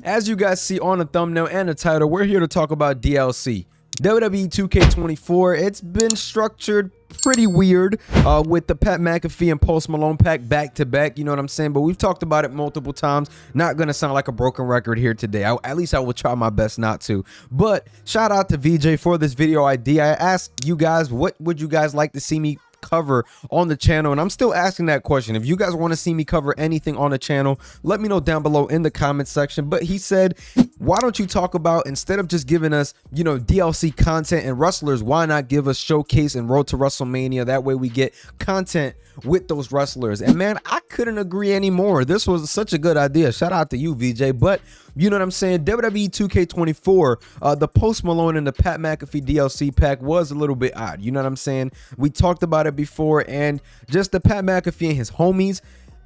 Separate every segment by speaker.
Speaker 1: As you guys see on the thumbnail and the title, we're here to talk about DLC. WWE 2K24, it's been structured pretty weird with the Pat McAfee and Post Malone pack back to back, you know what I'm saying? But we've talked about it multiple times. Not gonna sound like a broken record here today. At least I will try my best not to. But shout out to VJ for this video idea. I asked you guys, what would you guys like to see me cover on the channel, and I'm still asking that question. If you guys want to see me cover anything on the channel, let me know down below in the comment section. But he said, why don't you talk about, instead of just giving us, you know, DLC content and wrestlers, why not give us Showcase and Road to WrestleMania? That way we get content with those wrestlers. And man, I couldn't agree anymore. This was such a good idea. Shout out to you, VJ. But you know what I'm saying? WWE 2K24, the Post Malone and the Pat McAfee DLC pack was a little bit odd. You know what I'm saying? We talked about it before, and just the Pat McAfee and his homies.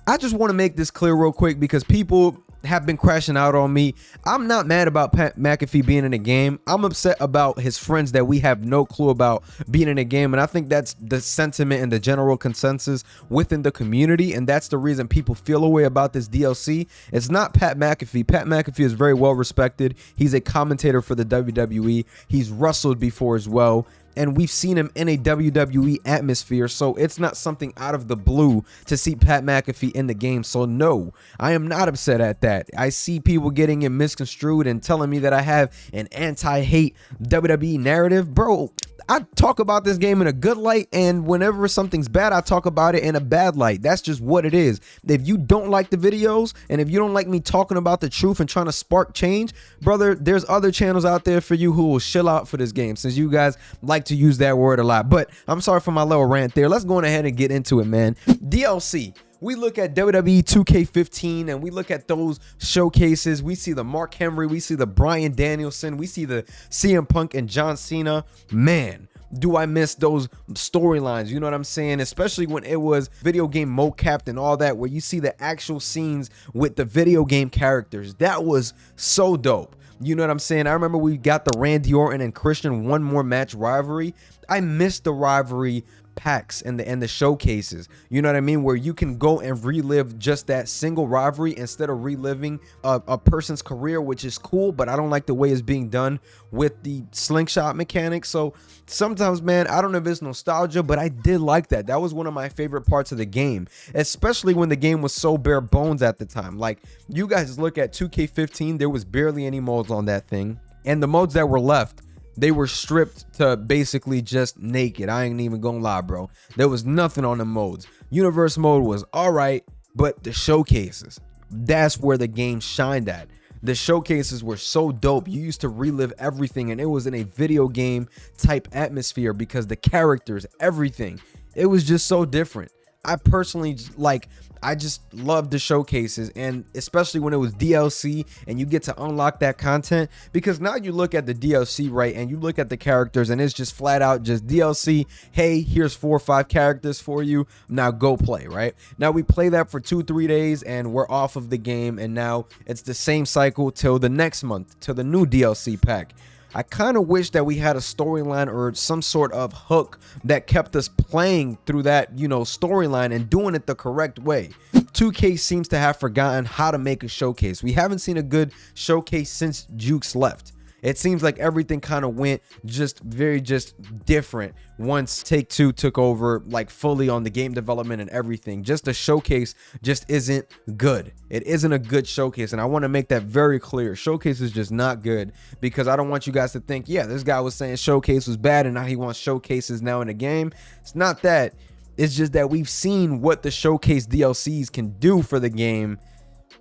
Speaker 1: I just want to make this clear real quick because people have been crashing out on me. I'm not mad about Pat McAfee being in a game. I'm upset about his friends that we have no clue about being in a game, and I think that's the sentiment and the general consensus within the community, and that's the reason people feel a way about this DLC. It's not Pat McAfee. Pat McAfee is very well respected. He's a commentator for the WWE. He's wrestled before as well, and we've seen him in a WWE atmosphere, so it's not something out of the blue to see Pat McAfee in the game. So no, I am not upset at that. I see people getting it misconstrued and telling me that I have an anti-hate WWE narrative. Bro, I talk about this game in a good light, and whenever something's bad, I talk about it in a bad light. That's just what it is. If you don't like the videos, and if you don't like me talking about the truth and trying to spark change, brother, there's other channels out there for you who will chill out for this game, since you guys like to use that word a lot. But I'm sorry for my little rant there. Let's go on ahead and get into it, man. DLC. We look at WWE 2K15 and we look at those showcases. We see the Mark Henry, we see the Bryan Danielson, we see the CM Punk and John Cena. Man, do I miss those storylines, you know what I'm saying? Especially when it was video game mocapped and all that, where you see the actual scenes with the video game characters. That was so dope. You know what I'm saying? I remember we got the Randy Orton and Christian one more match rivalry. I missed the rivalry packs and the showcases, you know what I mean, where you can go and relive just that single rivalry instead of reliving a person's career, which is cool, but I don't like the way it's being done with the slingshot mechanic. So sometimes, man, I don't know if it's nostalgia, but I did like that. That was one of my favorite parts of the game, especially when the game was so bare bones at the time. Like, you guys look at 2K15, there was barely any modes on that thing, and the modes that were left, they were stripped to basically just naked. I ain't even gonna lie, bro. There was nothing on the modes. Universe mode was all right, but the showcases, that's where the game shined at. The showcases were so dope. You used to relive everything, and it was in a video game type atmosphere because the characters, everything, it was just so different. I personally, like, I just love the showcases, and especially when it was DLC and you get to unlock that content, because now you look at the DLC, right, and you look at the characters and it's just flat out just DLC. Hey, here's 4 or 5 characters for you, now go play, right? Now we play that for 2-3 days and we're off of the game, and now it's the same cycle till the next month, till the new DLC pack. I kind of wish that we had a storyline or some sort of hook that kept us playing through that, you know, storyline and doing it the correct way. 2K seems to have forgotten how to make a showcase. We haven't seen a good showcase since Jukes left. It seems like everything kind of went just different once Take-Two took over, like, fully on the game development and everything. Just the showcase just isn't good. It isn't a good showcase, and I want to make that very clear. Showcase is just not good, because I don't want you guys to think, yeah, this guy was saying showcase was bad and now he wants showcases now in the game. It's not that. It's just that we've seen what the showcase DLCs can do for the game,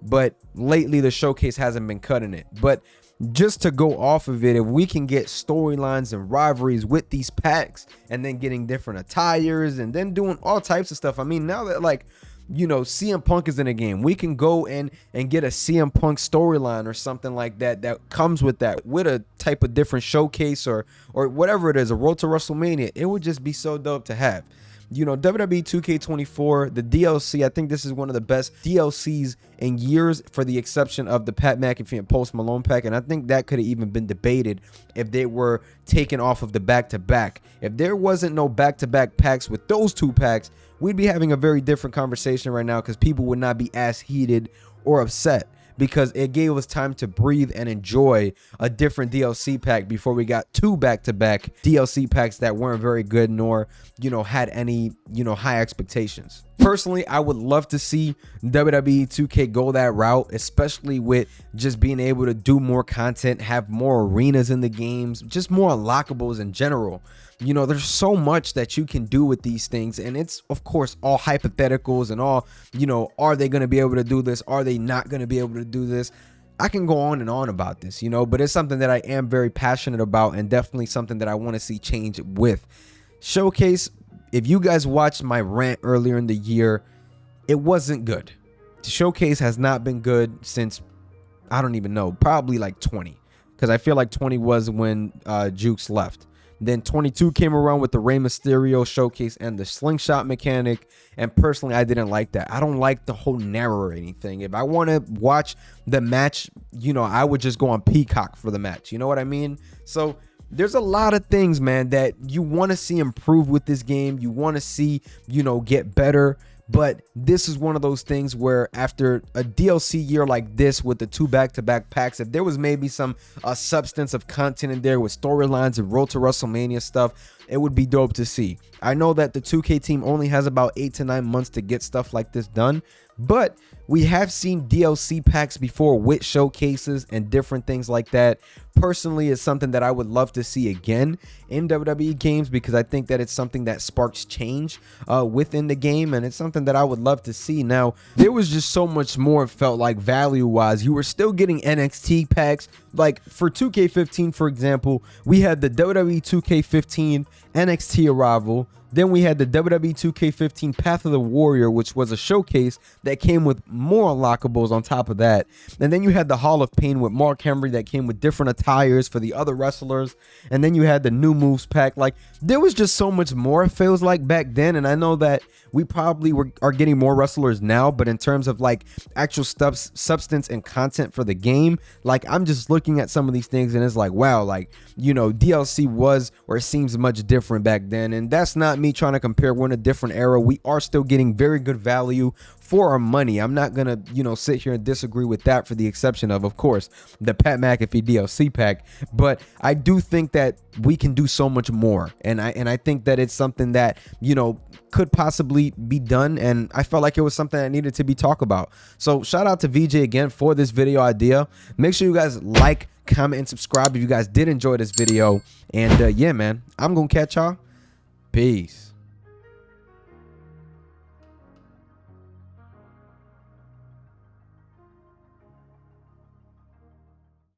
Speaker 1: but lately the showcase hasn't been cutting it. But just to go off of it, if we can get storylines and rivalries with these packs, and then getting different attires and then doing all types of stuff. I mean, now that, like, you know, CM Punk is in a game, we can go and get a CM Punk storyline or something like that that comes with that, with a type of different showcase or whatever it is, a Road to WrestleMania. It would just be so dope to have. You know, WWE 2K24, the DLC, I think this is one of the best DLCs in years, for the exception of the Pat McAfee and Post Malone pack. And I think that could have even been debated if they were taken off of the back-to-back. If there wasn't no back-to-back packs with those 2 packs, we'd be having a very different conversation right now, because people would not be as heated or upset. because it gave us time to breathe and enjoy a different DLC pack before we got 2 back-to-back DLC packs that weren't very good, nor, you know, had any, you know, high expectations. Personally, I would love to see WWE 2K go that route, especially with just being able to do more content, have more arenas in the games, just more unlockables in general. You know, there's so much that you can do with these things, and it's, of course, all hypotheticals and all, you know, are they going to be able to do this? Are they not going to be able to do this? I can go on and on about this, you know, but it's something that I am very passionate about, and definitely something that I want to see change with. Showcase, if you guys watched my rant earlier in the year, it wasn't good. The Showcase has not been good since, I don't even know, probably like 20, because I feel like 20 was when Jukes left. Then 22 came around with the Rey Mysterio Showcase and the slingshot mechanic, and personally I didn't like that. I don't like the whole narrating thing. If I want to watch the match, you know, I would just go on Peacock for the match, you know what I mean? So there's a lot of things, man, that you want to see improve with this game. You want to see, you know, get better. But this is one of those things where after a DLC year like this with the 2 back-to-back packs, if there was maybe some substance of content in there with storylines and Road to WrestleMania stuff, it would be dope to see. I know that the 2K team only has about 8 to 9 months to get stuff like this done, but we have seen DLC packs before with showcases and different things like that. Personally, it's something that I would love to see again in WWE games, because I think that it's something that sparks change within the game, and it's something that I would love to see. Now, there was just so much more, it felt like, value-wise. You were still getting NXT packs. Like for 2K15, for example, we had the WWE 2K15 NXT Arrival. Then we had the WWE 2K15 Path of the Warrior, which was a showcase that came with more unlockables on top of that. And then you had the Hall of Pain with Mark Henry that came with different attires for the other wrestlers. And then you had the new moves pack. Like, there was just so much more, it feels like, back then. And I know that we probably are getting more wrestlers now, but in terms of like actual substance and content for the game, like, I'm just looking at some of these things and it's like, wow, like, you know, DLC was, or it seems much different back then. And that's not me trying to compare. We're in a different era. We are still getting very good value for our money. I'm not gonna, you know, sit here and disagree with that, for the exception of course, the Pat McAfee DLC pack. But I do think that we can do so much more, and I think that it's something that, you know, could possibly be done, and I felt like it was something that needed to be talked about. So shout out to VJ again for this video idea. Make sure you guys like, comment, and subscribe if you guys did enjoy this video. And yeah, man, I'm gonna catch y'all. Peace.